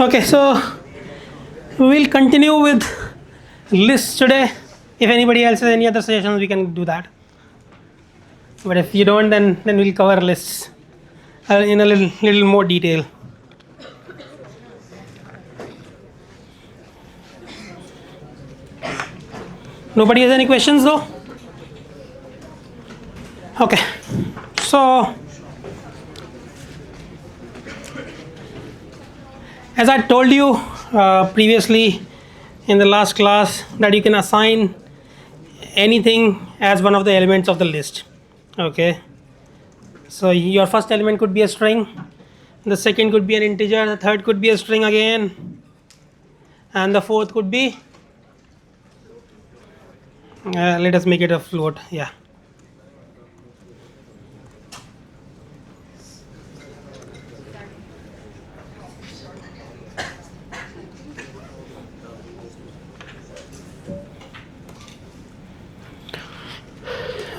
Okay, so we'll continue with lists today. If anybody else has any other suggestions, we can do that. But if you don't, then we'll cover lists in a little more detail. Nobody has any questions though? Okay, so as I told you previously in the last class, that you can assign anything as one of the elements of the list. Okay, so your first element could be a string, the second could be an integer, the third could be a string again, and the fourth could be let us make it a float. Yeah.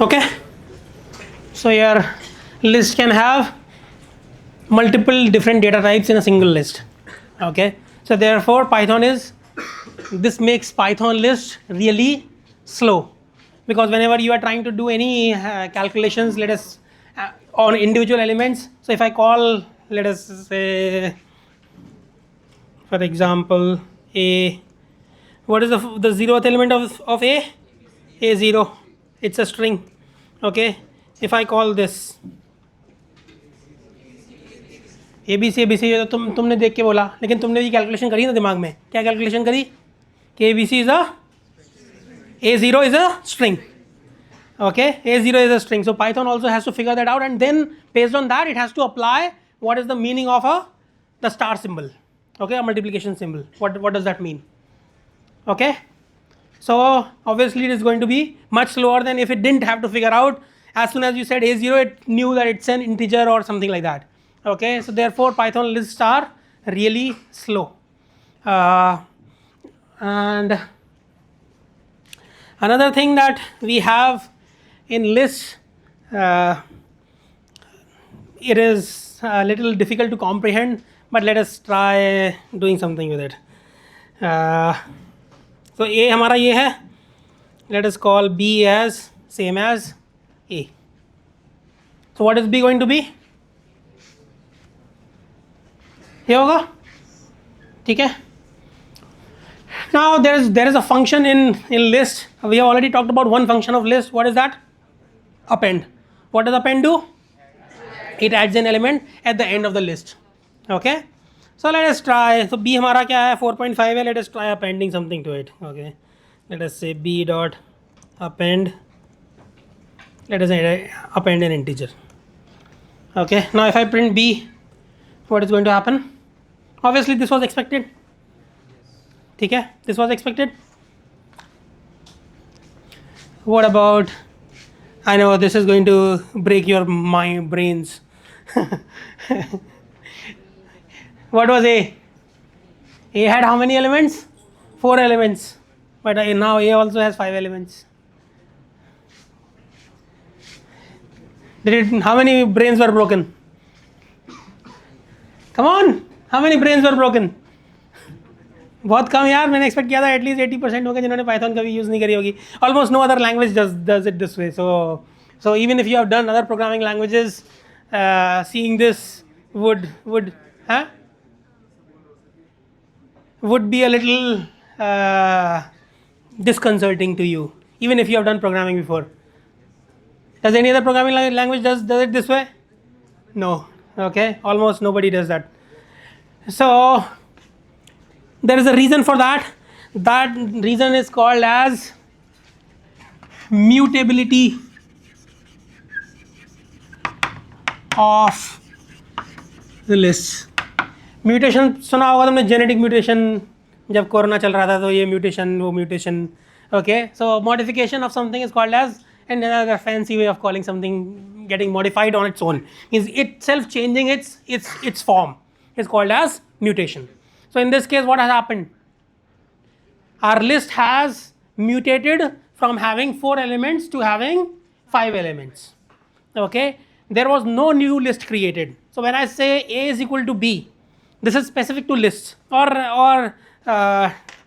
Okay, so your list can have multiple different data types in a single list. Okay, so therefore this makes Python list really slow, because whenever you are trying to do any calculations, let us on individual elements. So if I call, let us say, for example, a, what is the zeroth element of a0, it's a string. Okay, if I call this ABC, ABC तो तुमने देख के बोला, लेकिन तुमने भी calculation करी ना दिमाग में, क्या कैलकुलेशन करी कि ABC is A0 is a string. Okay, A0 is a string, so Python also has to figure that out, and then based on that it has to apply what is the meaning of the star symbol. Okay, a multiplication symbol. What does that mean? Okay, so obviously it is going to be much slower than if it didn't have to figure out. As soon as you said A0, it knew that it's an integer or something like that. Okay, so therefore Python lists are really slow. And another thing that we have in lists, it is a little difficult to comprehend, but let us try doing something with it. So A हमारा ये है, let us call B as same as A. So what is B going to be? ये होगा, ठीक है. Now there is a function in list. We have already talked about one function of list. What is that? Append. What does append do? It adds an element at the end of the list. Okay, so let us try. So B हमारा क्या है, 4.5 है. Let us try appending something to it. Okay, let us say B dot append. Let us say append an integer. Okay, now if I print B, what is going to happen? Obviously this was expected. ठीक है, this was expected. What about, I know this is going to break your brains. What was A? A had how many elements? 4 elements, but now A also has 5 elements. How many brains were broken? Come on, how many brains were broken? बहुत कम यार, मैंने expect किया था at least 80% होगा जिन्होंने Python कभी use नहीं करी होगी. Almost no other language does it this way. So even if you have done other programming languages, seeing this would be a little disconcerting to you, even if you have done programming before. Does any other programming language does it this way? No. Okay, almost nobody does that. So there is a reason for that. That reason is called as mutability of the list. Mutation सुना होगा तुमने, genetic mutation, जब corona चल रहा था तो ये mutation वो mutation. Okay, so modification of something is called as, and another fancy way of calling something getting modified on its own is itself changing its form is called as mutation. So in this case what has happened? Our list has mutated from having 4 elements to having 5 elements. Okay, there was no new list created. So when I say A is equal to B, This is specific to lists, or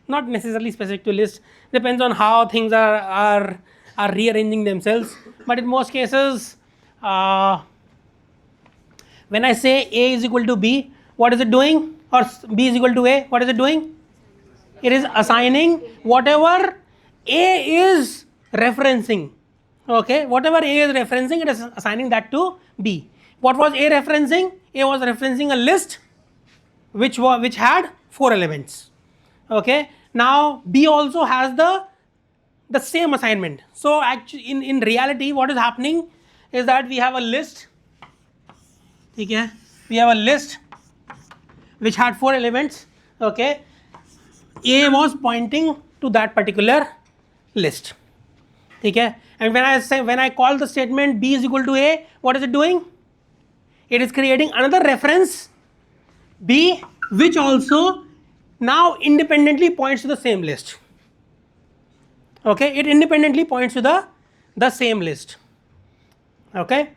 not necessarily specific to lists. Depends on how things are rearranging themselves. But in most cases, when I say A is equal to B, what is it doing? Or B is equal to A, what is it doing? It is assigning whatever A is referencing. Okay, whatever A is referencing, it is assigning that to B. What was A referencing? A was referencing a list which had 4 elements. Okay, now B also has the same assignment. So actually in reality what is happening is that we have a list. Okay, we have a list which had 4 elements. Okay, A was pointing to that particular list. Okay, and when I call the statement B is equal to A, what is it doing? It is creating another reference B which also now independently points to the same list. Okay, it independently points to the same list. Okay,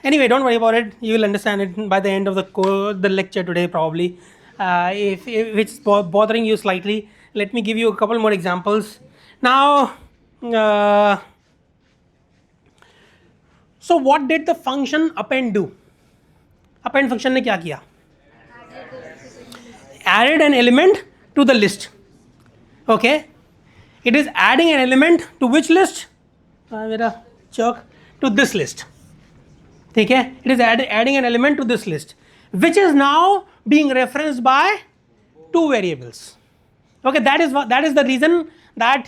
anyway, don't worry about it, you will understand it by the end of the lecture today probably. If it's bothering you slightly, let me give you a couple more examples now. So what did the function append do? Append function ने क्या किया? Added an element to the list. Okay, it is adding an element to which list? मेरा चौक, to this list. ठीक है, it is adding an element to this list which is now being referenced by 2 variables. Okay, that is the reason that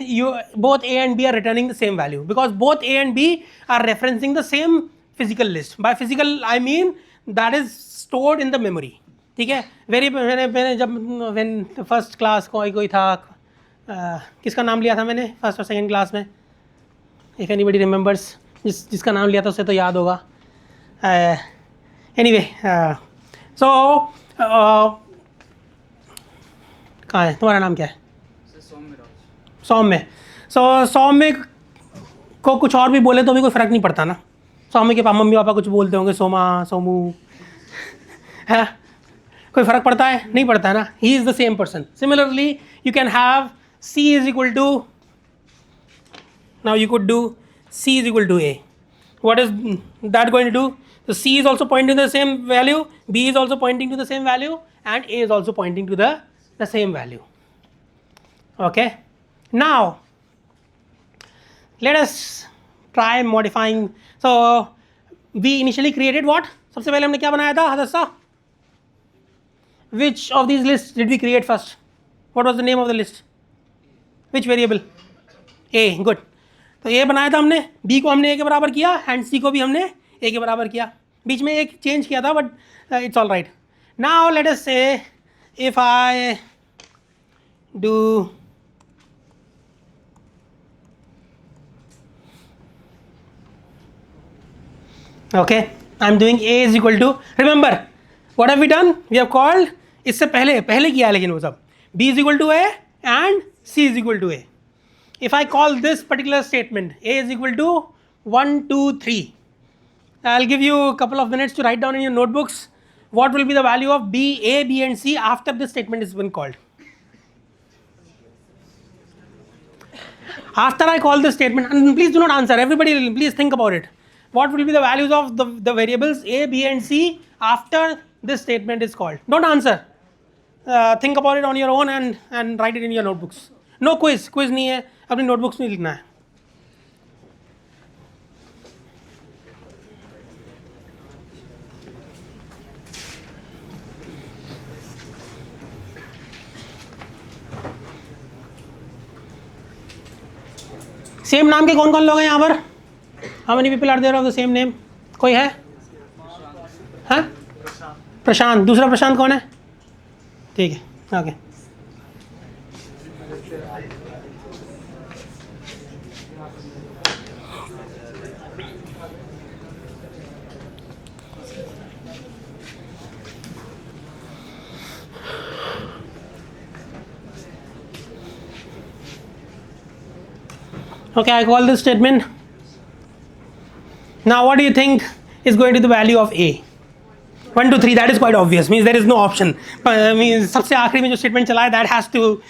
both A and B are returning the same value, because both A and B are referencing the same physical list. By physical I mean that is stored in the memory. ठीक है, मैंने जब when first class कोई था, किसका नाम लिया था मैंने फर्स्ट और सेकेंड क्लास में? इफ एनीबडी रिमेंबर्स, जिसका नाम लिया था उसे तो याद होगा. एनीवे, सो कहाँ है तुम्हारा नाम, क्या है? सौम्य. सौम्य को कुछ और भी बोले तो भी कोई फ़र्क नहीं पड़ता ना. सौम्य के मम्मी पापा कुछ बोलते होंगे, सोमा, सोमू, है, कोई फ़र्क पड़ता है? नहीं पड़ता है ना. He is the same person. Similarly you can have C is equal to, now you could do C is equal to A. What is that going to do? So C is also pointing to the same value, B is also pointing to the same value, and A is also pointing to the same value. Okay, now let us try modifying. So we initially created what? सबसे पहले हमने क्या बनाया था Hadsa? Which of these lists did we create first? What was the name of the list? Which variable? A. Good. तो A बनाया था हमने, B को हमने A के बराबर किया, एंड C को भी हमने A के बराबर किया. बीच में एक चेंज किया था, but it's all right. Now let us say if I do okay, I'm doing A is equal to, remember what have we done? We have called, इससे पहले किया है लेकिन वो सब, B is equal to A and C is equal to A. If I call this particular statement A is equal to 1, 2, 3, I'll give you a couple of minutes to write down in your notebooks what will be the value of B, A, B and C after this statement has been called. After I call this statement, and please do not answer, everybody please think about it. What will be the values of the variables A, B and C after this statement is called? Don't answer. Think about it on your own and write it in your notebooks. No quiz नहीं है, अपनी notebooks में लिखना है. Same नाम के कौन कौन लोग हैं यहाँ पर? How many people are there of the same name? कोई है? हाँ? प्रशांत. दूसरा प्रशांत कौन है? ठीक है, okay. Okay, I call this statement. Now what do you think is going to be the value of A? 1 to 3, that is quite obvious, means there is no option. Means सबसे आखिरी में जो statement चला है, that has to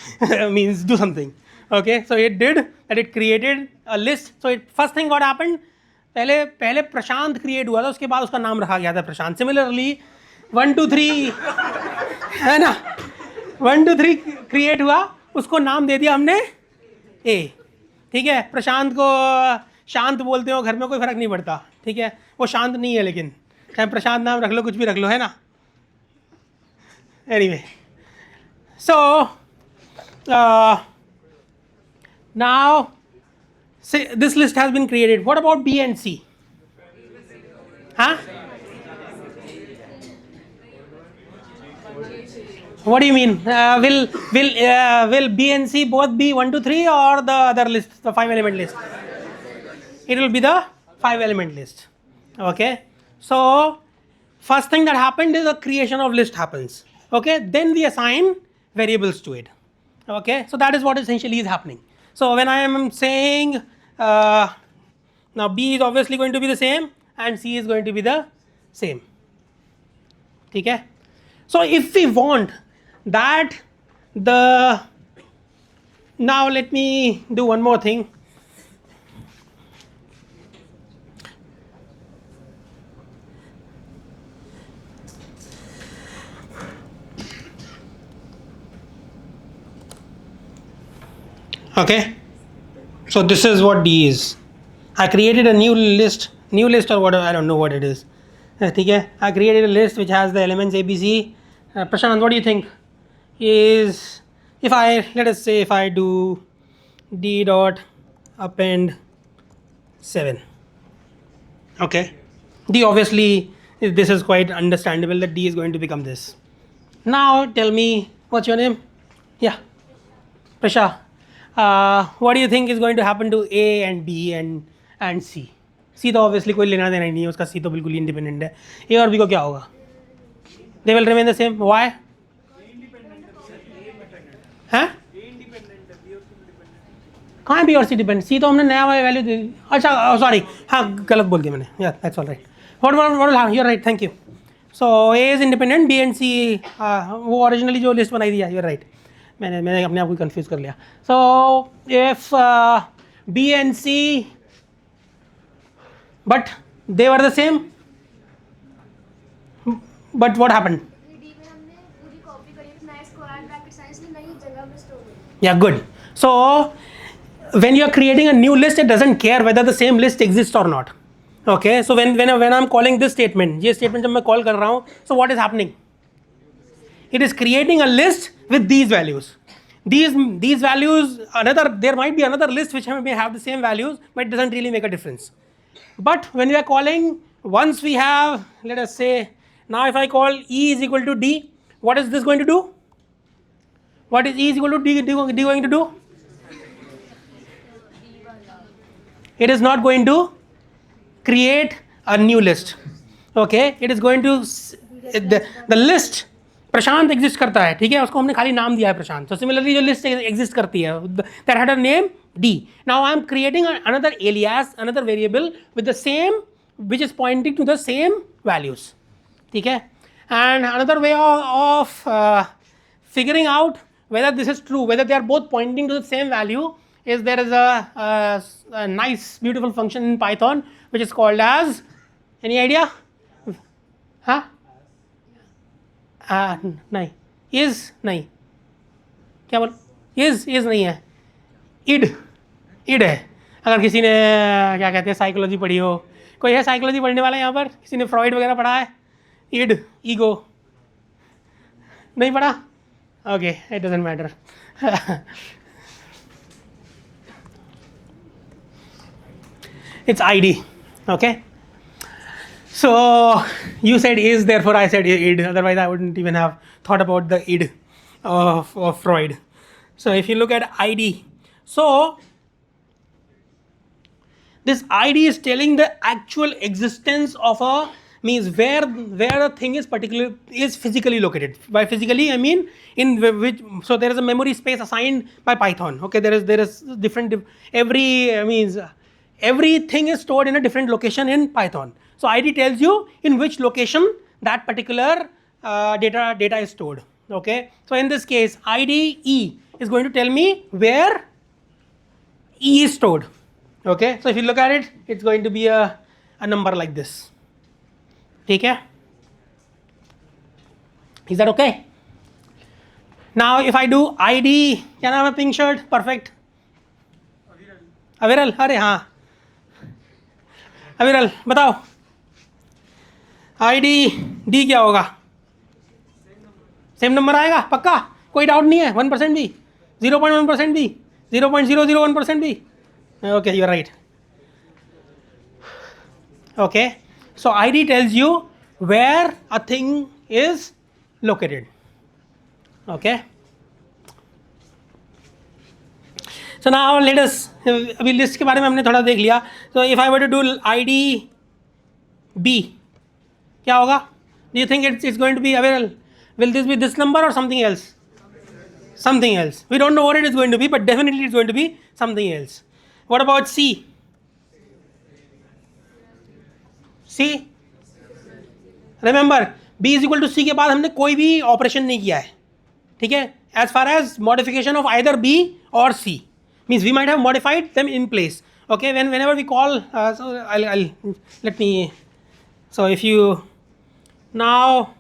means do something. Okay, so it did that, it created a list. So first thing what happened, पहले प्रशांत create हुआ था, उसके बाद उसका नाम रखा गया था प्रशांत. सिमिलरली 1 2 3 है ना, 1 2 3 क्रिएट हुआ, उसको नाम दे दिया हमने ए. ठीक है, प्रशांत को शांत बोलते हो घर में, कोई फर्क नहीं पड़ता. ठीक है, वो शांत नहीं है, लेकिन चाहे प्रशांत नाम रख लो, कुछ भी रख लो, है ना. Anyway, so now this list has been created. What about B and C? Huh? What do you mean? Will B and C both be 1 to 3 or the other list, the 5 element list? It will be the 5 element list. Okay. So first thing that happened is the creation of list happens. Okay. Then we assign variables to it. Okay. So that is what essentially is happening. So when I am saying now B is obviously going to be the same and C is going to be the same. Okay. So if we want that now let me do one more thing. Okay, so this is what D is. I created a new list or whatever, I don't know what it is. Okay, I created a list which has the elements A, B, C. Prashant, what do you think is, if I, let us say if I do D dot append 7. Okay, D, obviously this is quite understandable that D is going to become this. Now tell me, what's your name? Yeah, Prasha. What do you think is going to happen to A and B and C? C तो obviously कोई लेना देना ही नहीं है उसका, C तो बिल्कुल independent है. A और B को क्या होगा? They will remain the same. Why? हैं? कहाँ है B और C डिपेंडेंट? C तो हमने नया वैल्यू दे दी. अच्छा, सॉरी, हाँ गलत बोल दिया मैंने. Yeah, that's all right. What will happen? You're right. Thank you. So A is independent, B and C वो originally जो list बनाई दिया. You're right. मैंने अपने आप को कंफ्यूज कर लिया. So if B and C, but they were the same, but what happened? Yeah, good. So when you are creating a new list, it doesn't care whether the same list exists or not. Okay, so when I'm calling this statement, ये statement जब मैं call कर रहा हूँ, so what is happening? It is creating a list with these values. These values, there might be another list which may have the same values, but it doesn't really make a difference. But when we are calling, once we have, let us say, now if I call E is equal to D, what is this going to do? What is E is equal to D going to do? It is not going to create a new list. Okay, it is going to, the list Prashant exist करता है. ठीक है, उसको हमने खाली नाम दिया है प्रशांत. तो सिमिलरली जो लिस्ट एग्जिस्ट करती है, that had a name D. Now I am creating another alias, another variable with the same which is pointing to the same values. ठीक है, and another way of figuring out whether this is true, whether they are both pointing to the same value, is there is a nice beautiful function in Python which is called as, any idea? Huh? नहीं, is नहीं, क्या बोल, is नहीं है, id है. अगर किसी ने क्या कहते हैं साइकोलॉजी पढ़ी हो, कोई है साइकोलॉजी पढ़ने वाला यहाँ पर, किसी ने फ्रॉइड वगैरह पढ़ा है? id, ईगो नहीं पढ़ा? Okay, it doesn't matter. It's ID. Okay, so you said is, therefore I said id, otherwise I wouldn't even have thought about the id of Freud. So if you look at ID, so this ID is telling the actual existence of a, means where a thing is physically located. By physically I mean in which, so there is a memory space assigned by Python. Okay, there is different, everything is stored in a different location in Python. So ID tells you in which location that particular data is stored. Okay, so in this case id E is going to tell me where E is stored. Okay, so if you look at it, it's going to be a number like this. Okay, is that okay? Now if I do id, क्या नाम है pink shirt? Perfect. अविरल, अरे हाँ अविरल बताओ id D क्या होगा? सेम नंबर आएगा पक्का, कोई डाउट नहीं है? 1% भी, 0.1% भी, 0.001% भी? Okay, you are right. Okay, so id tells you where a thing is located. Okay, so now let us, अभी लिस्ट के बारे में हमने थोड़ा देख लिया. So if I were to do id B, क्या होगा? Do you think it's going to be available? Will this be this number or something else? Something else. We don't know what it is going to be, but definitely it's going to be something else. What about C? C? Remember, B is equal to C के बाद हमने कोई भी operation नहीं किया है, ठीक है? As far as modification of either B or C, means we might have modified them in place. Okay, whenever we call, so I'll let me. So if you now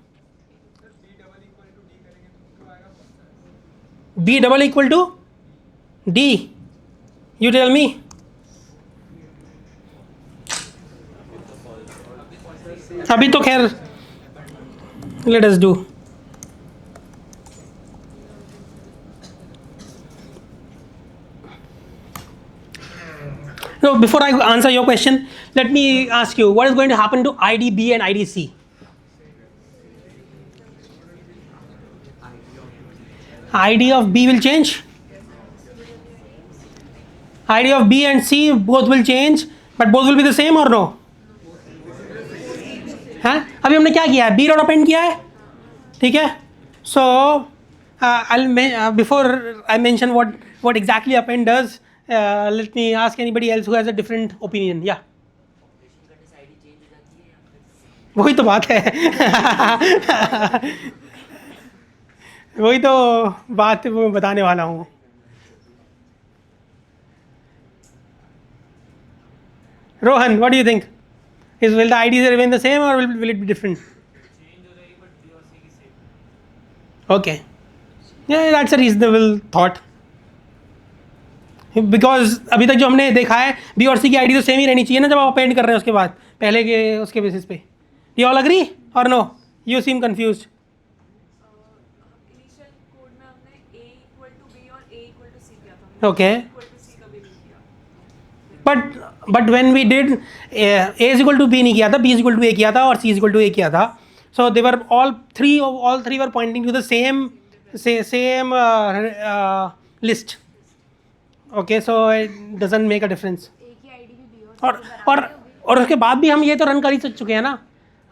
B double equal to D, you tell me. अभी तो खैर let us do. So before I answer your question, let me ask you, what is going to happen to IDB and IDC? ID of B will change. ID of B and C both will change, but both will be the same or no? हाँ, अभी हमने क्या किया है? B dot append किया है, ठीक है? So before I mention what exactly append does, let me ask anybody else who has a different opinion. Yeah. वही तो बात है. वही तो बात वो बताने वाला हूँ. Rohan, what do you think? Will the IDs remain the same or will it be different? Okay. Yeah, that's a reasonable thought. Because अभी तक जो हमने देखा है B और C की ID तो सेम ही रहनी चाहिए ना जब आप अपेंड कर रहे हैं उसके बाद, पहले के उसके बेसिस पे. You all agree or no? You seem confused. Okay. But when we did A is equal to B नहीं किया था, B is equal to A किया था और C is equal to A किया था. So they were all three were pointing to the same list. Okay, so it doesn't make a difference. और उसके बाद भी हम ये तो रन कर ही चुके हैं ना,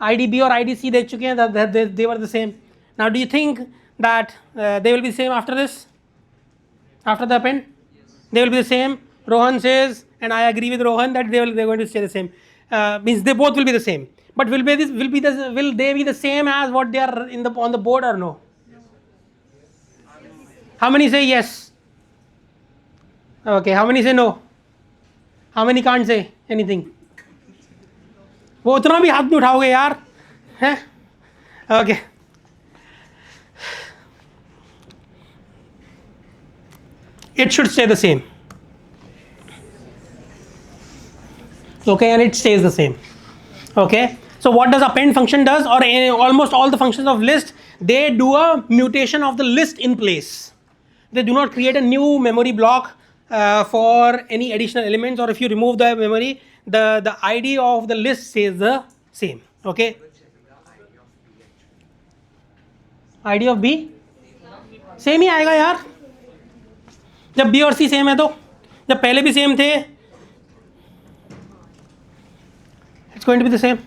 IDB और IDC देख चुके हैं that they were the same. Now do you think that they will be same after this? After the append? They will be the same. Rohan says, and I agree with Rohan that they're going to stay the same. Means they both will be the same. But will they be the same as what they are on the board or no? How many say yes? Okay, how many say no? How many can't say anything? वो उतना भी हाथ नहीं उठाओगे यार, हैं? Okay. It should stay the same. Okay, and it stays the same. Okay, so what does append function does, or almost all the functions of list, they do a mutation of the list in place. They do not create a new memory block for any additional elements, or if you remove the memory, the ID of the list stays the same. Okay, ID of B same ही आएगा यार, जब B और C same है तो, जब पहले भी सेम थे, it's going to be the same.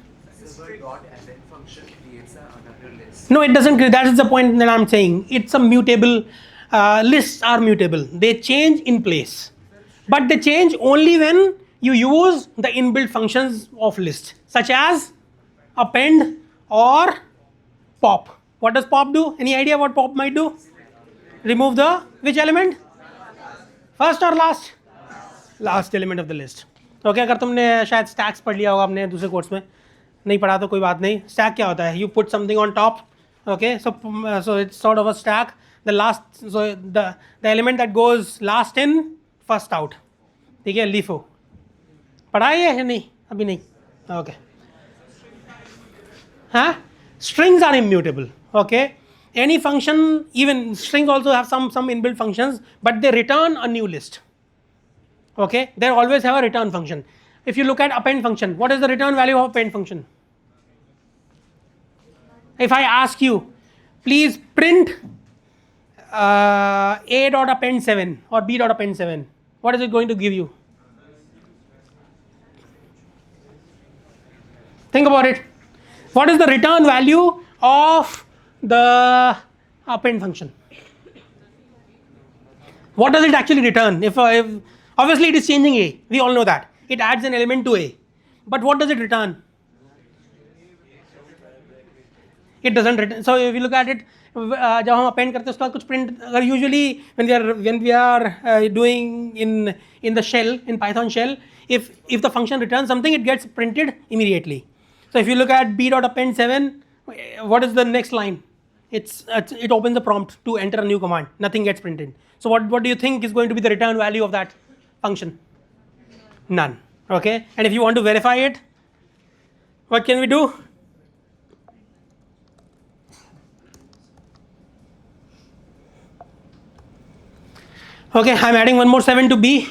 No, it doesn't. That is the point that I'm saying. It's a mutable. Lists are mutable. They change in place, but they change only when you use the inbuilt functions of list, such as append or pop. What does pop do? Any idea what pop might do? Remove the which element? First or last? Last element of the list. Okay, अगर तुमने शायद stacks पढ़ लिया होगा अपने दूसरे course में, नहीं पढ़ा तो कोई बात नहीं. Stack क्या होता है? You put something on top. Okay, so it's sort of a stack. The last, so the element that goes last in, first out. ठीक है, LIFO. पढ़ा है या नहीं? अभी नहीं. Okay. Huh? Strings are immutable. Okay. Any function, even strings also have some inbuilt functions, but they return a new list. Okay, they always have a return function. If you look at append function, what is the return value of append function? If I ask you, please print a dot append 7 or b dot append 7, what is it going to give you? Think about it. What is the return value of the append function? What does it actually return? If obviously it is changing a, we all know that it adds an element to a, but what does it return? It doesn't return. So if you look at it, जब हम append करते हैं उसके बाद कुछ print, अगर usually when we are doing in the shell, in Python shell, if the function returns something, it gets printed immediately. So if you look at b dot append 7, what is the next line? It opens the prompt to enter a new command. Nothing gets printed. So what do you think is going to be the return value of that function? None. Okay. And if you want to verify it, what can we do? Okay, I'm adding one more 7 to b.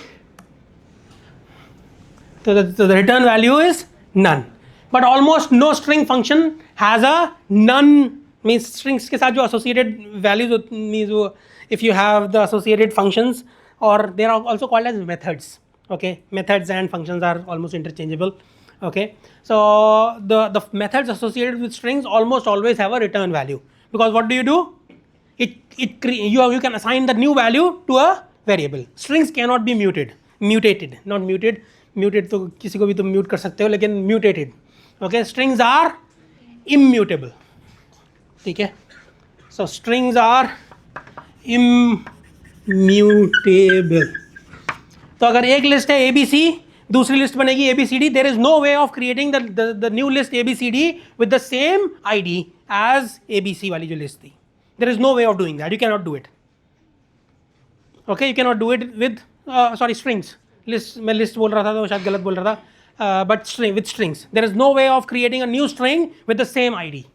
So the return value is none. But almost no string function has a none, means strings के साथ जो associated values means if you have the associated functions, or they are also called as methods. Okay, methods and functions are almost interchangeable. Okay, so the methods associated with strings almost always have a return value, because what do? You can assign the new value to a variable. Strings cannot be mutated, not muted. Muted तो किसी को भी तुम mute कर सकते हो, लेकिन mutated. Okay, strings are immutable. ठीक है, so strings are immutable. तो अगर एक लिस्ट है ABC, दूसरी लिस्ट बनेगी ABCD, there is no way of creating the new list ABCD with the same ID as ABC वाली जो लिस्ट थी. There is no way of doing that. You cannot do it. Okay, you cannot do it with strings. List, मैं list बोल रहा था तो शायद गलत बोल रहा था. But with strings, there is no way of creating a new string with the same ID.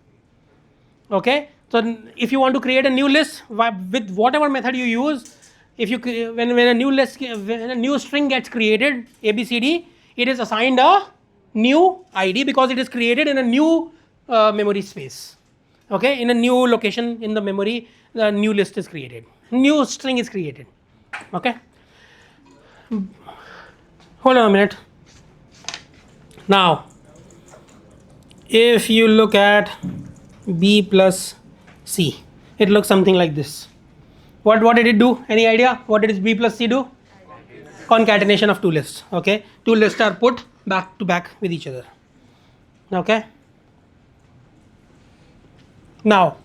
Okay, so if you want to create a new list with whatever method you use, if you when a new string gets created ABCD, it is assigned a new ID because it is created in a new memory space. Okay, in a new location in the memory, the new list is created, new string is created. Okay, hold on a minute. Now, if you look at B plus C, it looks something like this. What did it do? Any idea? What did B plus C do? Concatenation of two lists. Okay, two lists are put back to back with each other. Okay. Now,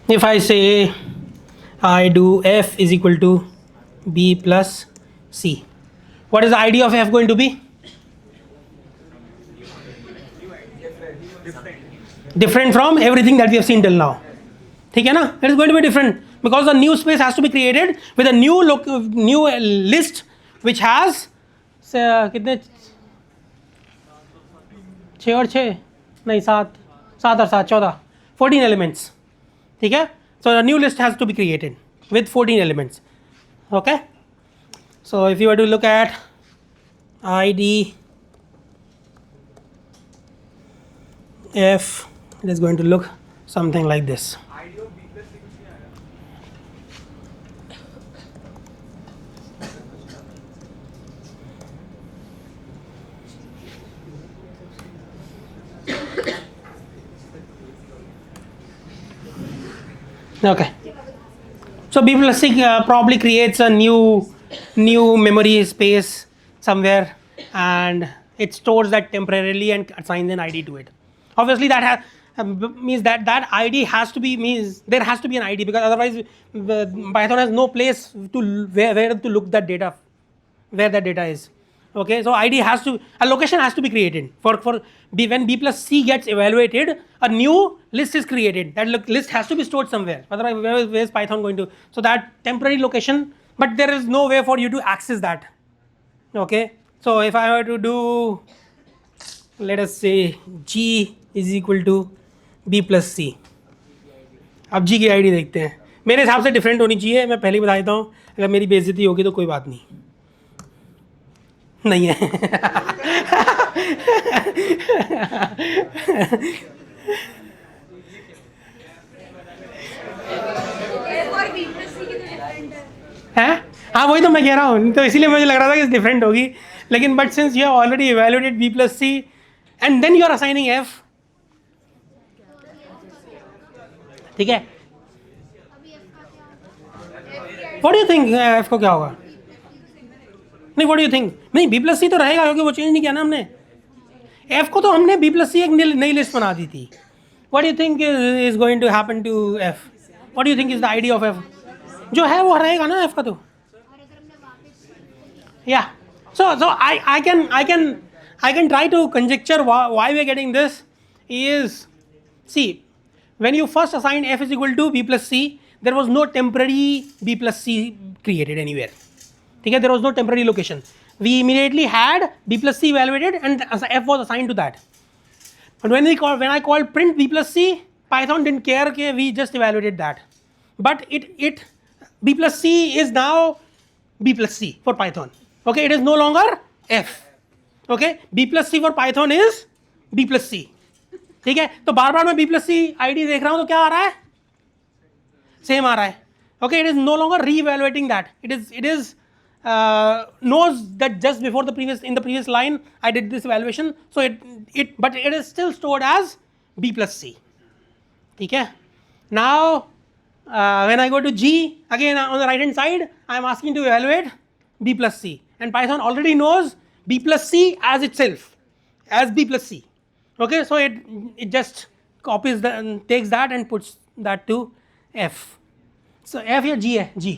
if I say I do F is equal to B plus C, what is the ID of F going to be? Different from everything that we have seen till now. ठीक है ना? It is going to be different because the new space has to be created with a new list which has कितने 6 और 6 नहीं 7 और 7 14 14 elements. ठीक है? So a new list has to be created with 14 elements. Okay? So if you were to look at ID F, it is going to look something like this. Okay, so B plus C probably creates a new memory space somewhere, and it stores that temporarily and assigns an ID to it. Obviously, that means that ID has to be, means there has to be an ID, because otherwise Python has no place to where to look that data, where that data is. Okay, so ID has to, a location has to be created for B. When B plus C gets evaluated, a new list is created. That list has to be stored somewhere. Otherwise, where is Python going to? So that temporary location, but there is no way for you to access that. Okay, so if I were to do, let us say G is equal to B plus C. अब G की ID देखते हैं. मेरे हिसाब से different होनी चाहिए. मैं पहले ही बता देता हूँ, अगर मेरी बेइज्जती होगी तो कोई बात नहीं है. है, हाँ वही तो मैं कह रहा हूँ, तो इसीलिए मुझे लग रहा था कि डिफरेंट होगी, लेकिन but since you have already evaluated B plus C and then you are assigning F. ठीक है, what do you think F को क्या होगा? नहीं, व्हाट डू यू थिंक? नहीं, B plus C तो रहेगा क्योंकि वो चेंज नहीं किया ना हमने. F को तो हमने B plus C एक नई लिस्ट बना दी थी. What do you think is going to happen to F? What do you think is the ID of F? जो है वो रहेगा ना F का तो. Yeah, so I can try to conjecture why we are getting this is, see, when you first assigned F is equal to B plus C, there was no temporary B plus C created anywhere. Okay, there was no temporary location. We immediately had B plus C evaluated and F was assigned to that. But when I called print B plus C, Python didn't care, okay, we just evaluated that. But B plus C is now B plus C for Python. Okay, it is no longer F. Okay, B plus C for Python is B plus C. ठीक है, तो बार बार मैं B plus C ID देख रहा हूँ तो क्या आ रहा है? Same आ रहा है. Okay, it is no longer re-evaluating that. It is knows that just before in the previous line I did this evaluation, so but it is still stored as B plus C. ठीक है. Now when I go to G, again on the right hand side I am asking to evaluate B plus C, and Python already knows B plus C as itself, as B plus C. Okay, so it just copies takes that and puts that to F. So F या G है, G.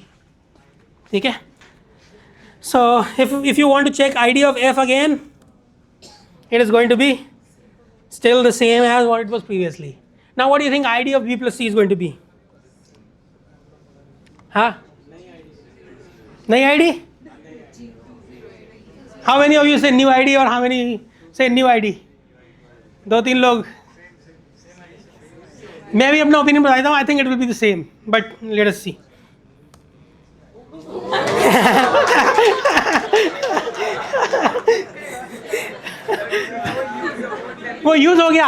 ठीक है. So if you want to check ID of F again, it is going to be still the same as what it was previously. Now what do you think ID of B plus C is going to be? Huh? New ID? How many of you say new ID or how many say new ID? दो तीन लोग. मैं भी अपना opinion बताता हूँ. I think it will be the same, but let us see. वो use हो गया.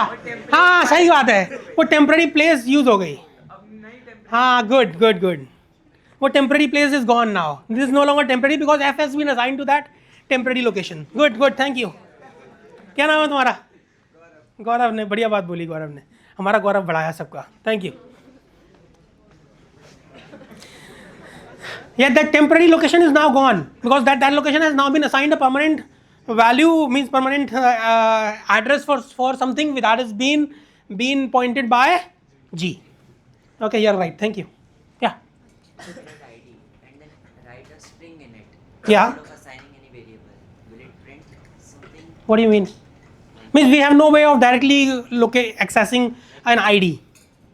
हाँ सही बात है, वो टेम्पररी प्लेस यूज हो गई. हाँ गुड गुड गुड. वो temporary place is gone now. This is no longer temporary because F has been assigned to that temporary location. Good good, thank you. क्या नाम है तुम्हारा? गौरव ने बढ़िया बात बोली. गौरव ने हमारा गौरव बढ़ाया सबका. Thank you. Yeah, that temporary location is now gone because that location has now been assigned a permanent value, means permanent address for something that has been pointed by G. Okay, you're right. Thank you. Yeah. ID and then write a string in it. Yeah. Instead of assigning any variable, will it print something? What do you mean? Means we have no way of directly accessing an ID.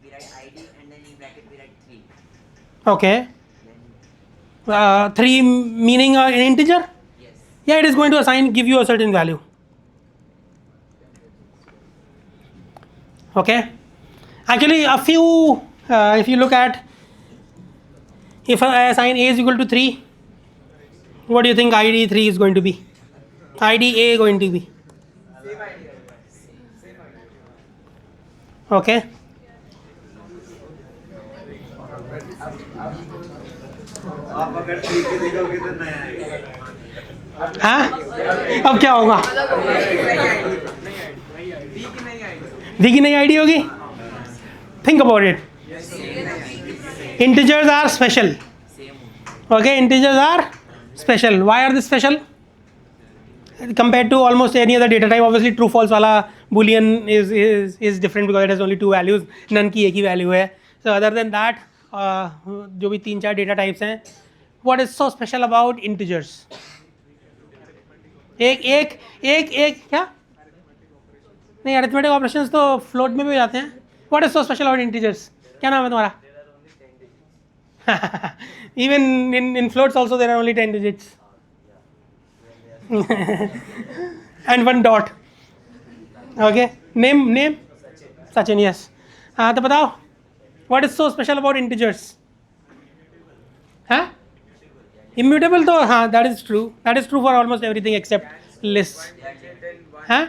We write ID and then in bracket we write 3. Okay. Then 3 meaning an integer? yes. Yeah, it is going to give you a certain value. Okay. Actually, a few, if you look at, if I assign A is equal to 3, what do you think ID 3 is going to be? ID A going to be? Okay. आप अगर ठीक है देखोगे तो नया आएगा. हाँ, अब क्या होगा? दी की नई आईडी होगी. Think about it. Integers are special. Okay, integers are special. Why are they special? compared to almost any other data type. Obviously true false वाला boolean is different because it has only two values, none की एक ही value है. So other than that जो भी 3-4 data types हैं, what is so special about integers? एक क्या नहीं, अरिथमेटिक ऑपरेशंस तो फ्लोट में भी हो जाते हैं. What is so special about integers? क्या नाम है तुम्हारा? Even in floats also there are only 10 digits and one dot. Okay, name Sachin. Yes. हाँ, तो बताओ what is so special about integers? हाँ, immutable तो हाँ, that is true for almost everything except lists. हाँ,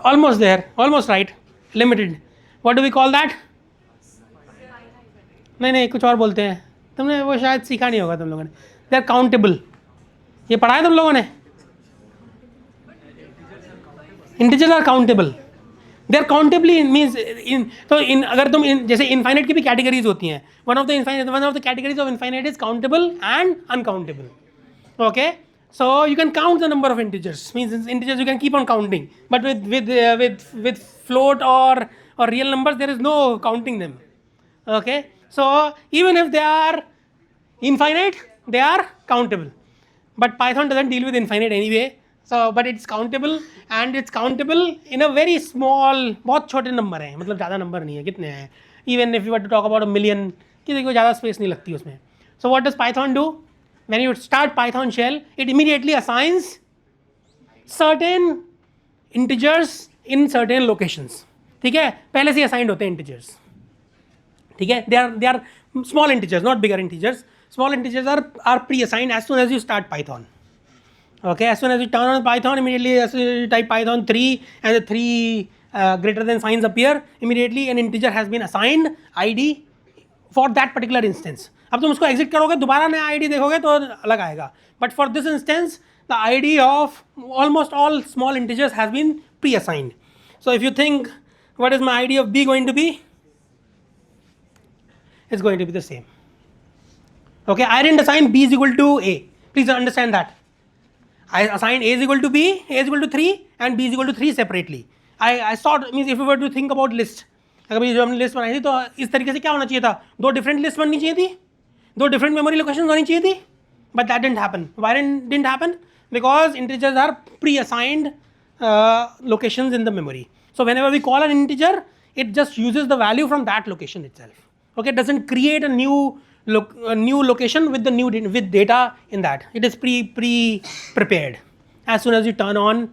almost there, almost right. Limited. What do we call that? नहीं कुछ और बोलते हैं. तुमने वो शायद सीखा नहीं होगा तुम लोगों ने. They are countable. ये पढ़ा है तुम लोगों ने? Integers are countable. They are countably means in अगर तुम जैसे infinite की भी categories होती हैं. One of the categories of infinite is countable and uncountable. Okay, so you can count the number of integers. Means integers you can keep on counting, but with float or real numbers there is no counting them. Okay, so even if they are infinite, they are countable. But Python doesn't deal with infinite anyway. So but it's countable and it's countable in a very small, बहुत छोटे number हैं, मतलब ज़्यादा number नहीं है. कितने हैं? Even if you were to talk about a million, किसी को ज़्यादा स्पेस नहीं लगती उसमें. So what does Python do? When you start Python shell, it immediately assigns certain integers in certain locations. ठीक है, पहले से assigned होते हैं integers. ठीक है, they are small integers, not bigger integers. Small integers are pre-assigned as soon as you start Python. Okay, as soon as you turn on Python, immediately as soon as you type Python 3 and the 3 greater than signs appear, immediately an integer has been assigned ID for that particular instance. अब तुम उसको exit करोगे, दोबारा नया ID देखोगे तो अलग आएगा. But for this instance, the ID of almost all small integers has been pre-assigned. So if you think, what is my ID of B going to be? It's going to be the same. Okay, I didn't assign B is equal to A. Please understand that. I assigned A is equal to B, A is equal to 3 and B is equal to 3 separately. I thought, means if you were to think about list, अगर जो हमने list बनाई थी तो इस तरीके से क्या होना चाहिए था? 2 डिफरेंट लिस्ट बननी चाहिए थी, 2 डिफरेंट मेमोरी लोकेशंस होनी चाहिए थी. But that didn't happen. Why didn't happen? Because integers are pre-assigned locations in the memory. So whenever we call an integer, it just uses the value from that location itself. Okay, it doesn't create a new location with with data in that. It is prepared as soon as you turn on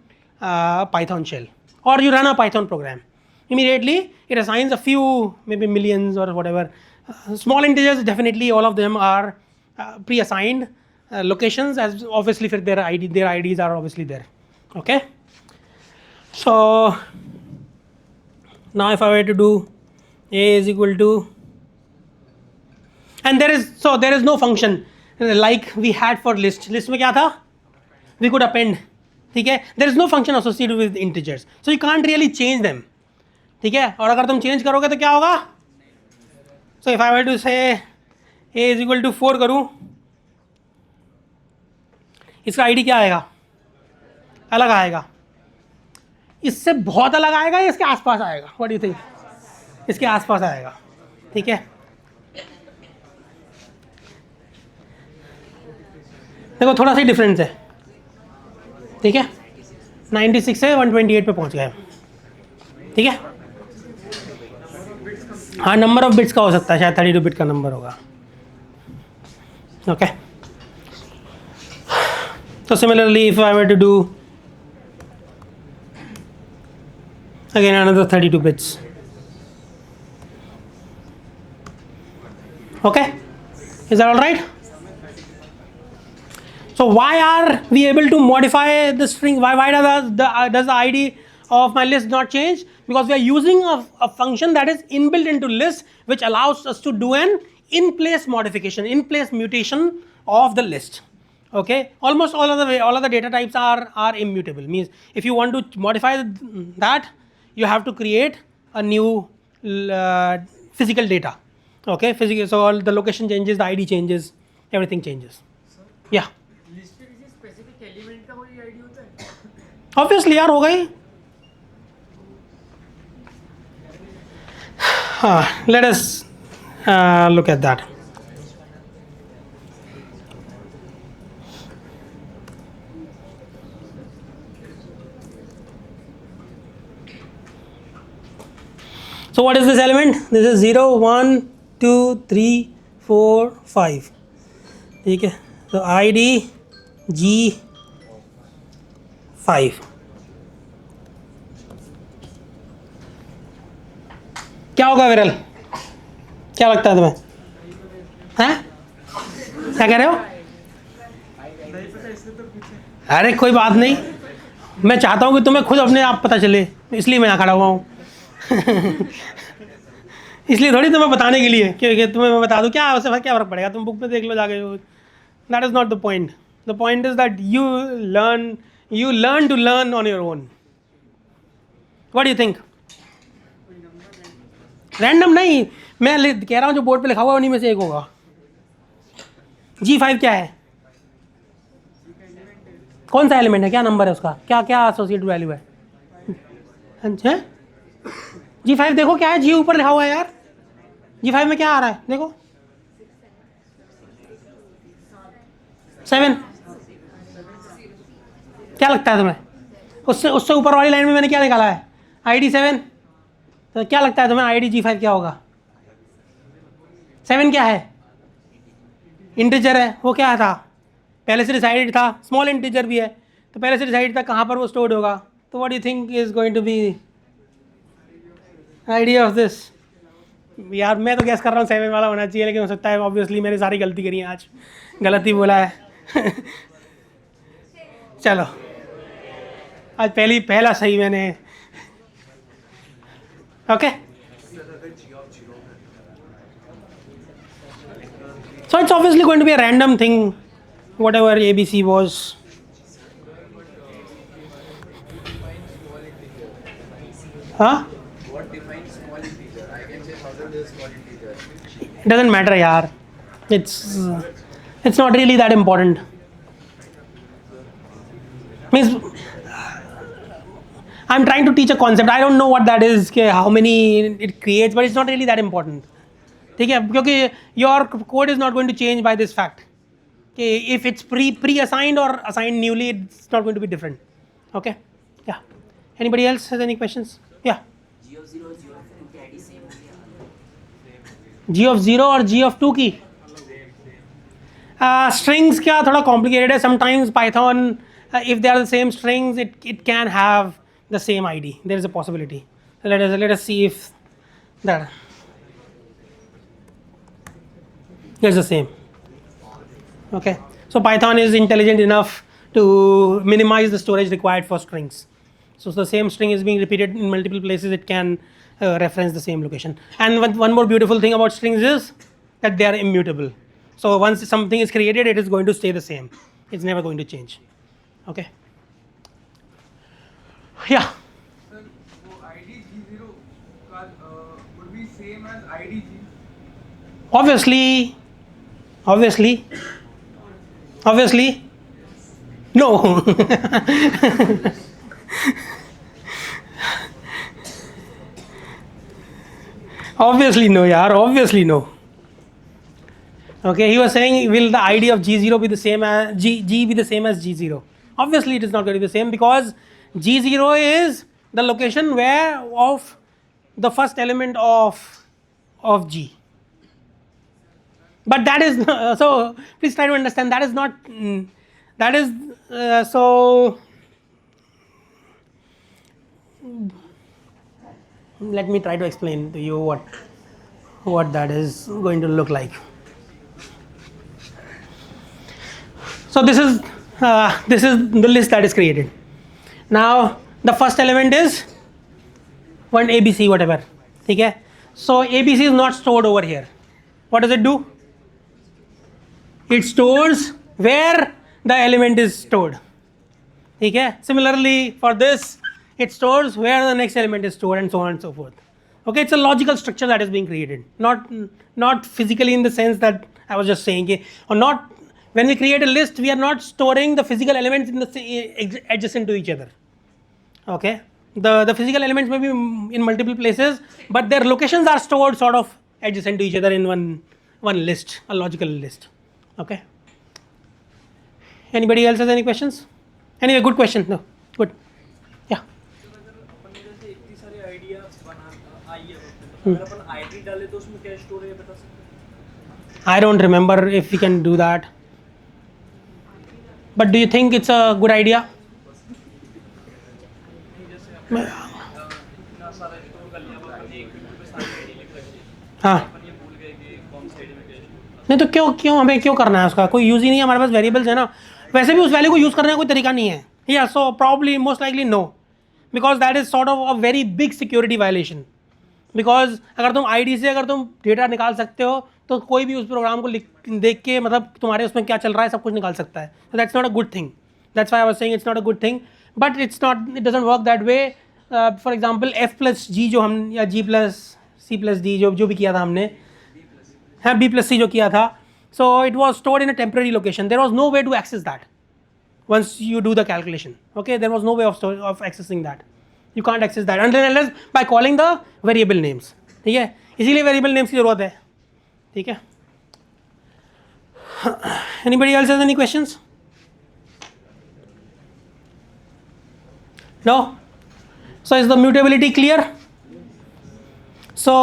Python shell or you run a Python program. Immediately it assigns a few, maybe millions or whatever small integers. Definitely all of them are pre-assigned locations, as obviously for their IDs are obviously there. Okay, so now if I were to do A is equal to, and there is no function like we had for list में क्या था? We could append. ठीक है, there is no function associated with integers, so you can't really change them. ठीक है, और अगर तुम change करोगे तो क्या होगा? So if I were to say A is equal to 4 करूँ, इसका ID क्या आएगा? अलग आएगा. इससे बहुत अलग आएगा या इसके आसपास आएगा? What do you think? इसके आसपास आएगा. ठीक है, देखो थोड़ा सा डिफरेंस है. ठीक है, 96 से 128 पे पहुंच गए. ठीक है, हाँ नंबर ऑफ बिट्स का हो सकता है, शायद 32 बिट का नंबर होगा. Okay, so similarly if I were to do again another 32 bits. Okay, is that all right? So why are we able to modify the string? Why does the ID of my list not change? Because we are using a function that is inbuilt into list, which allows us to do an in-place modification, in-place mutation of the list. Okay, almost all of the data types are immutable. Means if you want to modify that, you have to create a new physical data. Okay, physical. So all the location changes, the ID changes, everything changes. Yeah. List में किसी specific element का कोई obviously यार होगा ही. हाँ, let us look at that. So what is this element? This is 0, 1, 2, 3, 4, 5. ठीक है. So ID G5. क्या होगा विरल? क्या लगता है तुम्हें? हैं? क्या कह रहे हो? अरे कोई बात नहीं, मैं चाहता हूँ कि तुम्हें खुद अपने आप पता चले, इसलिए मैं यहाँ खड़ा हुआ हूँ. इसलिए थोड़ी तुम्हें बताने के लिए कि तुम्हें मैं बता दूँ क्या उससे क्या फ़र्क पड़ेगा, तुम बुक में देख लो जाके. That is not the point. The point is that you learn to learn on your own. What do you think? Random नहीं, मैं कह रहा हूँ जो बोर्ड पे लिखा हुआ है उन्हीं में से एक होगा. G5 क्या है? कौन सा एलिमेंट है? क्या नंबर है उसका? क्या क्या एसोसिएटेड वैल्यू है? अच्छा, G5 देखो क्या है. G ऊपर लिखा हुआ है यार. G5 में क्या आ रहा है देखो. 7. क्या लगता है तुम्हें? उससे ऊपर वाली लाइन में मैंने क्या निकाला है? ID 7. तो क्या लगता है तुम्हें ID G5 क्या होगा? 7 क्या है? इंटीजर है. वो क्या था? पहले से डिसाइडेड था. स्मॉल इंटीजर भी है तो पहले से डिसाइडेड था कहाँ पर वो स्टोर्ड होगा. तो what you think is going to be idea of this? यार मैं तो गैस कर रहा हूँ 7 वाला होना चाहिए, लेकिन हो सकता है ऑब्वियसली मैंने सारी गलती करी है आज, गलत ही बोला है. चलो आज पहला सही मैंने. Okay, so it's obviously going to be a random thing, whatever ABC was. Huh? What defines small integer? I can say 1000 is small integer. It doesn't matter yaar. It's not really that important. Means I'm trying to teach a concept. I don't know what that is, how many it creates, but it's not really that important. ठीक है, क्योंकि your code is not going to change by this fact कि if it's pre assigned और assigned newly, it's not going to be different. Okay, या anybody else has any questions? या G of 0 G of 2 की ID same होगी. G of 0 और G of 2 की strings क्या थोड़ा कॉम्प्लिकेटेड है. Sometimes Python if they are the same strings it can have the same ID. There is a possibility. Let us see if that it's the same. Okay, so Python is intelligent enough to minimize the storage required for strings. So the same string is being repeated in multiple places, it can reference the same location. And one more beautiful thing about strings is that they are immutable. So once something is created, it is going to stay the same. It's never going to change. Okay, yeah. Sir, so ID G0 would be same as ID G. Obviously no. Obviously no yaar, obviously no. Okay, he was saying will the ID of G0 be the same as G be the same as G0? Obviously it is not going to be the same, because G0 is the location where of the first element of G. But that is so please try to understand, that is not that is so let me try to explain to you what that is going to look like. So this is the list that is created. Now the first element is one ABC whatever. Okay, so ABC is not stored over here. What does it do? It stores where the element is stored. Okay, similarly for this it stores where the next element is stored, and so on and so forth. Okay, it's a logical structure that is being created, not physically in the sense that I was just saying, or not when we create a list we are not storing the physical elements in the adjacent to each other. Okay, the physical elements may be in multiple places, but their locations are stored sort of adjacent to each other in one list, a logical list. Okay. Anybody else has any questions? Anyway, good question. No, good. Yeah. अपन ने जैसे इतनी सारी ideas बना आई है मतलब अगर अपन ID डाले तो उसमें क्या स्टोर है बता सकते हैं? I don't remember if we can do that. But do you think it's a good idea? नहीं जैसे अपन इतना सारा स्टोर कर लिया अपन एक बिल्कुल पे सारी आईडी लिख रखी है हाँ. अपन ये भूल गए कि कौन सी आईडी में क्या स्टोर नहीं तो क्यों हमें क्यों करना है उसका? कोई यूज़ ही नहीं है, हमारे पास वेरिएबल्स है ना. वैसे भी उस वैल्यू को यूज़ करने का कोई तरीका नहीं है. या so probably most likely no, because that is sort of a very big security violation. Because अगर तुम आईडी से अगर तुम डेटा निकाल सकते हो तो कोई भी उस प्रोग्राम को देख के मतलब तुम्हारे उसमें क्या चल रहा है सब कुछ निकाल सकता है. That's not a good thing. That's why I was saying it's not a good thing. But it's not, it doesn't work that way. For example F plus G जो हम, या G plus C plus D जो भी किया था हमने, हाँ B plus सी जो किया था, so it was stored in a temporary location. There was no way to access that once you do the calculation. Okay, there was no way of accessing that. You can't access that unless by calling the variable names. ठीक है, इसीलिए variable names की ज़रूरत है. ठीक है. Anybody else has any questions? No. So is the mutability clear? So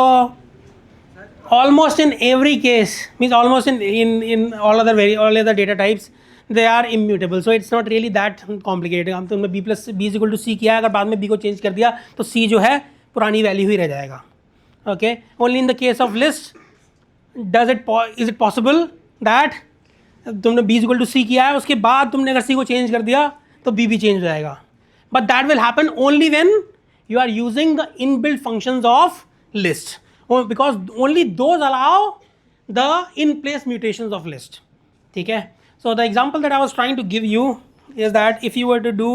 almost in every case, means almost in all other data types, they are immutable. So it's not really that complicated. हम तुमने b plus b is equal to c किया है, अगर बाद में b को change कर दिया तो c जो है पुरानी वैल्यू ही रह जाएगा. Okay, only in the case of list is it possible that तुमने b is equal to c किया है, उसके बाद तुमने अगर c को चेंज कर दिया तो b भी चेंज हो जाएगा. But that will happen only when you are using the inbuilt functions of list, because only those allow the in place mutations of list. ठीक है. So the example that I was trying to give you is that if you were to do,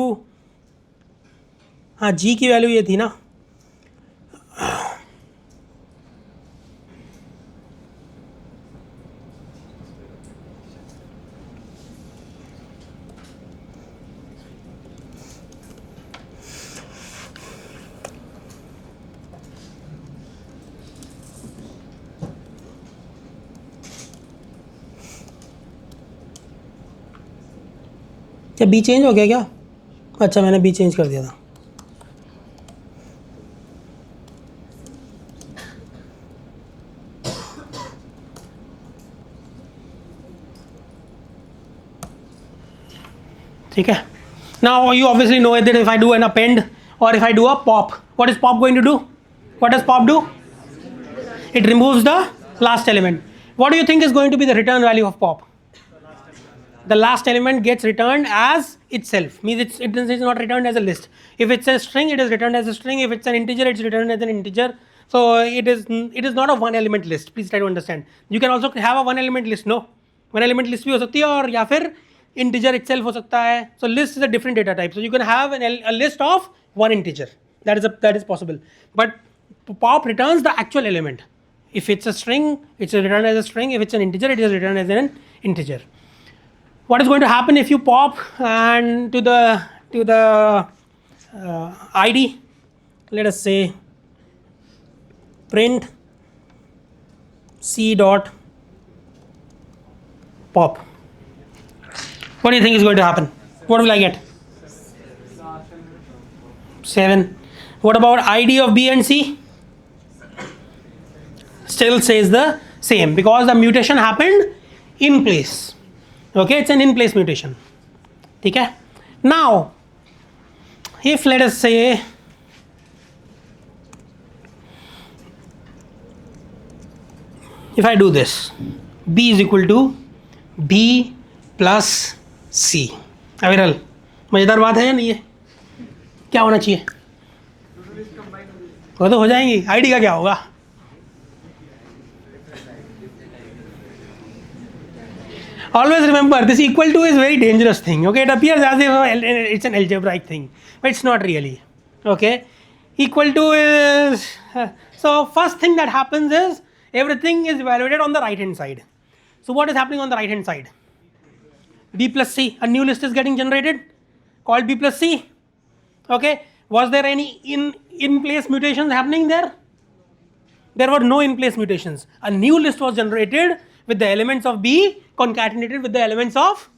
हाँ g की value ये थी ना, क्या B change हो गया क्या? अच्छा, मैंने बी चेंज कर दिया था. ठीक है. Now you obviously know that if I do an append or if I do a pop, what is pop going to do? What does pop do? It removes the last element. What do you think is going to be the return value of pop? The last element gets returned as itself, means it is not returned as a list. If it's a string, it is returned as a string. If it's an integer, it's returned as an integer. So it is not a one element list. Please try to understand. You can also have a one element list. No, one element list भी हो सकती है और या फिर integer itself हो सकता है. So list is a different data type. So you can have a list of one integer. That is possible. But pop returns the actual element. If it's a string, it's returned as a string. If it's an integer, it is returned as an integer. What is going to happen if you pop and to the ID, let us say print c dot pop. What do you think is going to happen? What will I get? 7. What about ID of B and C? Still says the same because the mutation happened in place. Okay, it's an in place mutation. ठीक है. Now, if let us say if I do this, B is equal to B plus C. अविरल, मज़ेदार बात है या नहीं है? क्या होना चाहिए? वो तो हो जाएंगी. आईडी का क्या होगा? Always remember, this equal to is very dangerous thing. Okay, it appears as if it's an algebraic thing, but it's not really. Okay, equal to is so first thing that happens is everything is evaluated on the right hand side. So what is happening on the right hand side? B plus C, a new list is getting generated called B plus C. Okay, Was there any in place mutations happening there? There were no in place mutations. A new list was generated with the elements of B concatenated with the elements of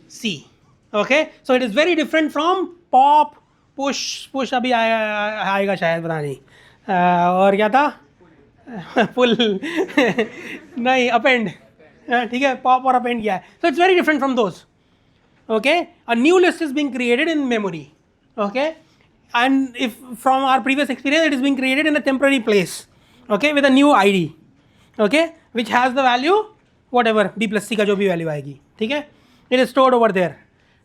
C. Okay, so it is very different from pop, push अभी आएगा शायद, पता नहीं, और क्या था, पुल नहीं, append, ठीक है, पॉप और अपेंड किया है. So it's very different from those. Okay, a new list is being created in memory. Okay, and if from our previous experience it is being created in a temporary place, okay, with a new ID, okay, which has the value whatever b plus c का जो भी value आएगी, ठीक है, it is stored over there.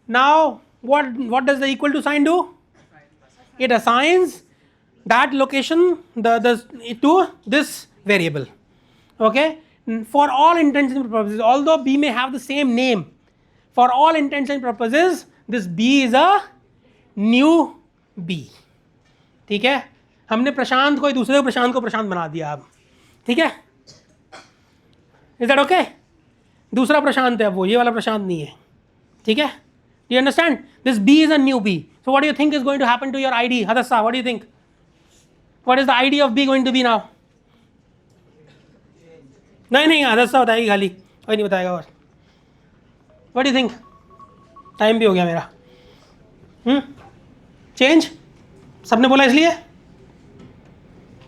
Now what does the equal to sign do? It assigns that location to this variable. Okay, for all intents and purposes, although b may have the same name, for all intents and purposes this b is a new b. ठीक है, हमने प्रशांत को दूसरे प्रशांत को प्रशांत बना दिया अब, ठीक है, इज दैट ओके? दूसरा प्रशांत है वो, ये वाला प्रशांत नहीं है, ठीक है. Do you understand? This b is a new b. So what do you think is going to happen to your ID? Hadassa, what do you think? What is the ID of b going to be now? नहीं हदस्सा बताएगी खाली, कोई नहीं बताएगा. और what do you think? Time भी हो गया मेरा. चेंज सबने बोला इसलिए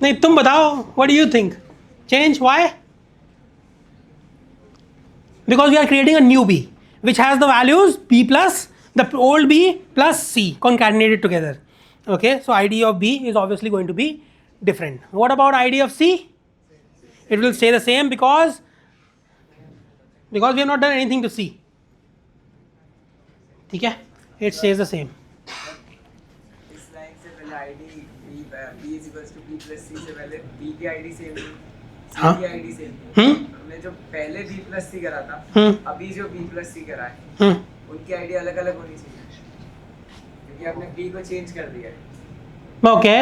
नहीं, तुम बताओ, what do you think? Change, why? Because we are creating a new b which has the values b plus the old b plus c concatenated together. Okay, so ID of b is obviously going to be different. What about ID of c? It will stay the same because we have not done anything to c. ठीक है, it stays the same. इस line से पहले ID b is equals to b plus c से पहले b की ID same थी, हाँ. c की आईडी सेम थी. हमने जो पहले b plus c करा था, अभी जो b plus c करा है, उनकी आईडी अलग अलग होनी चाहिए, क्योंकि आपने b को चेंज कर दिया है. ओके,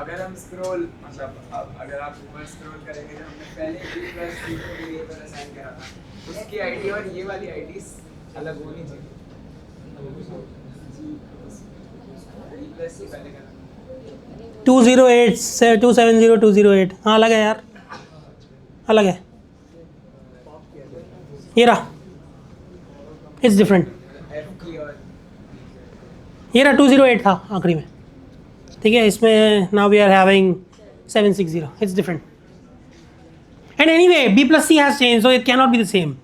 अगर हम स्क्रॉल मतलब अगर आप ऊपर स्क्रॉल करेंगे, जो हमने पहले b plus c को वेरिएबल असाइन करा था, उसकी आईडी और ये वाली आईडी अलग होनी चाहिए. b plus c पहले करा 208 से 270208, हाँ अलग है यार, अलग है, ये रहा, इट्स डिफरेंट. f की और ये रहा 208 था आखिरी में, ठीक है, इसमें now we are having 760, it's different. And anyway b plus C has change, so it can not be the same.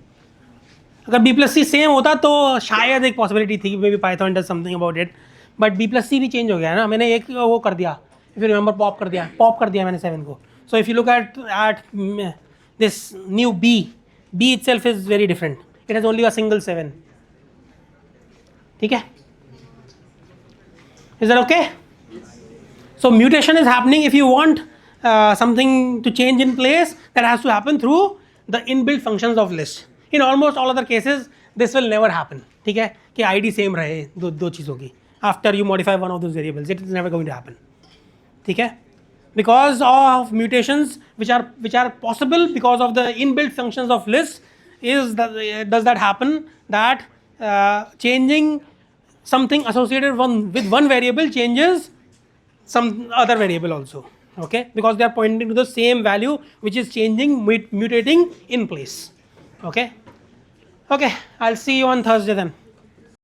अगर b प्लस सी सेम होता तो शायद एक पॉसिबिलिटी थी, maybe Python does something about it, but b plus C भी change हो गया है ना. मैंने एक वो कर दिया, इफ यू रिमेंबर, पॉप कर दिया मैंने 7 को. So if you look at this new b itself is very different. It has only a single 7. ठीक है, is that okay? So mutation is happening. If you want something to change in place, that has to happen through the inbuilt functions of list. In almost all other cases this will never happen. ठीक है, कि ID same रहे दो चीज़ों की, after you modify one of those variables, it is never going to happen. ठीक है, because of mutations which are possible because of the inbuilt functions of list, does that happen that changing something associated with one variable changes some other variable also. Okay, because they are pointing to the same value which is changing, mutating in place. Okay, I'll see you on Thursday then.